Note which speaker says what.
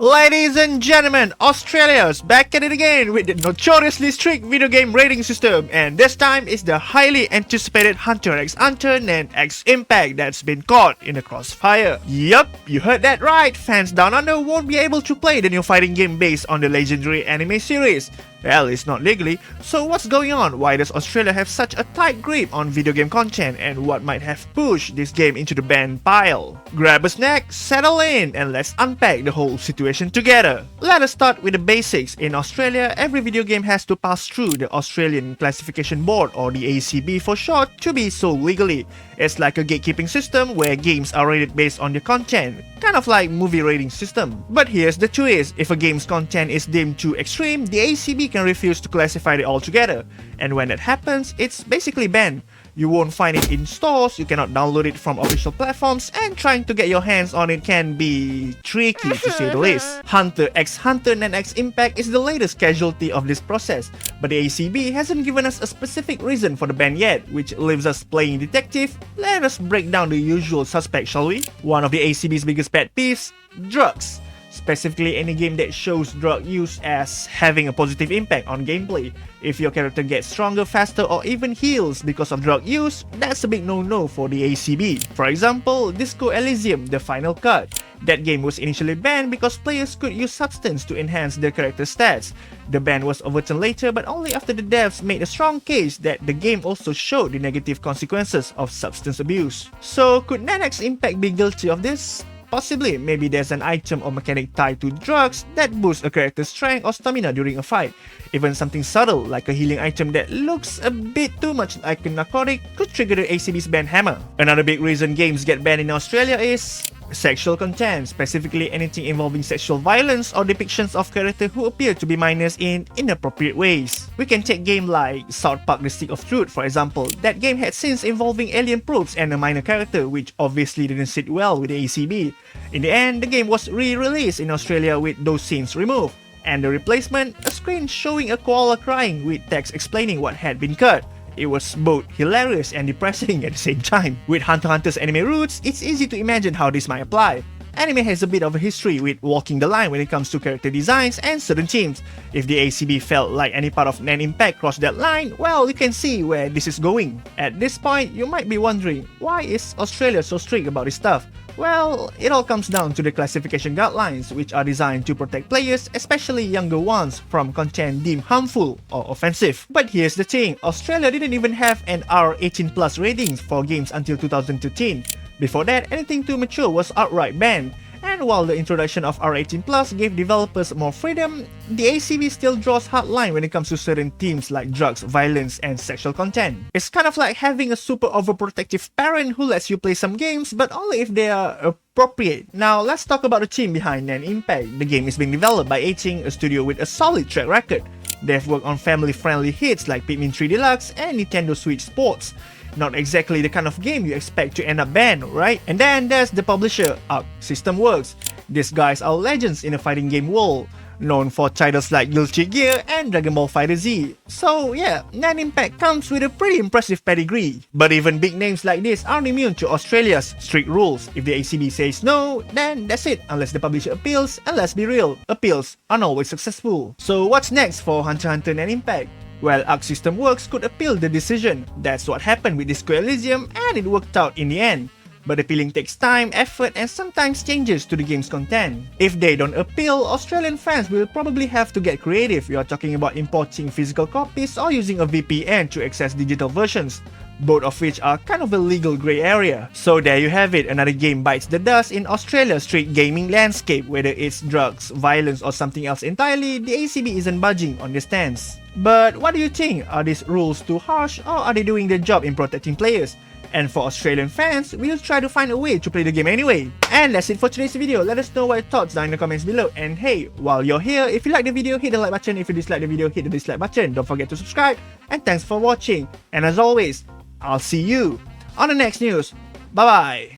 Speaker 1: Ladies and gentlemen, Australia's back at it again with the notoriously strict video game rating system, and this time it's the highly anticipated Hunter Nen X Impact that's been caught in the crossfire. Yup, you heard that right, fans down under won't be able to play the new fighting game based on the legendary anime series. Well, it's not legally, so what's going on? Why does Australia have such a tight grip on video game content, and what might have pushed this game into the ban pile? Grab a snack, settle in, and let's unpack the whole situation together. Let us start with the basics. In Australia, every video game has to pass through the Australian Classification Board, or the ACB for short, to be sold legally. It's like a gatekeeping system where games are rated based on their content, kind of like movie rating system. But here's the twist: if a game's content is deemed too extreme, the ACB can refuse to classify it altogether, and when that happens, it's basically banned. You won't find it in stores, you cannot download it from official platforms, and trying to get your hands on it can be tricky to say the least. Hunter Nen X Impact is the latest casualty of this process, but the ACB hasn't given us a specific reason for the ban yet, which leaves us playing detective. Let us break down the usual suspects, shall we? One of the ACB's biggest pet peeves: drugs. Specifically, any game that shows drug use as having a positive impact on gameplay. If your character gets stronger, faster, or even heals because of drug use, that's a big no-no for the ACB. For example, Disco Elysium, the final cut. That game was initially banned because players could use substance to enhance their character stats. The ban was overturned later, but only after the devs made a strong case that the game also showed the negative consequences of substance abuse. So, could Nen X Impact be guilty of this? Possibly. Maybe there's an item or mechanic tied to drugs that boosts a character's strength or stamina during a fight. Even something subtle like a healing item that looks a bit too much like a narcotic could trigger the ACB's ban hammer. Another big reason games get banned in Australia is sexual content, specifically anything involving sexual violence or depictions of characters who appear to be minors in inappropriate ways. We can take game like South Park The Stick of Truth, for example. That game had scenes involving alien probes and a minor character, which obviously didn't sit well with the ACB. In the end, the game was re-released in Australia with those scenes removed, and the replacement, a screen showing a koala crying with text explaining what had been cut. It was both hilarious and depressing at the same time. With Hunter x Hunter's anime roots, it's easy to imagine how this might apply. Anime has a bit of a history with walking the line when it comes to character designs and certain themes. If the ACB felt like any part of Nen Impact crossed that line, well, you can see where this is going. At this point, you might be wondering, why is Australia so strict about this stuff? Well, it all comes down to the classification guidelines, which are designed to protect players, especially younger ones, from content deemed harmful or offensive. But here's the thing: Australia didn't even have an R18+ ratings for games until 2013. Before that, anything too mature was outright banned. And while the introduction of R18+ gave developers more freedom, the ACB still draws hard line when it comes to certain themes like drugs, violence, and sexual content. It's kind of like having a super overprotective parent who lets you play some games, but only if they are appropriate. Now, let's talk about the team behind Nen Impact. The game is being developed by A-Ting, a studio with a solid track record. They've worked on family-friendly hits like Pikmin 3 Deluxe and Nintendo Switch Sports. Not exactly the kind of game you expect to end up banned, right? And then there's the publisher, Arc System Works. These guys are legends in the fighting game world, known for titles like Guilty Gear and Dragon Ball FighterZ. So yeah, Nen Impact comes with a pretty impressive pedigree. But even big names like this aren't immune to Australia's strict rules. If the ACB says no, then that's it, unless the publisher appeals, and let's be real, appeals aren't always successful. So what's next for Hunter x Hunter Nen Impact? Well, Arc System Works could appeal the decision. That's what happened with Disco Elysium, and it worked out in the end. But appealing takes time, effort, and sometimes changes to the game's content. If they don't appeal, Australian fans will probably have to get creative. We are talking about importing physical copies or using a VPN to access digital versions, both of which are kind of a legal grey area. So there you have it, another game bites the dust in Australia's street gaming landscape. Whether it's drugs, violence, or something else entirely, the ACB isn't budging on their stance. But what do you think? Are these rules too harsh, or are they doing their job in protecting players? And for Australian fans, we'll try to find a way to play the game anyway. And that's it for today's video. Let us know what your thoughts down in the comments below. And hey, while you're here, if you like the video, hit the like button. If you dislike the video, hit the dislike button. Don't forget to subscribe. And thanks for watching. And as always, I'll see you on the next news. Bye bye.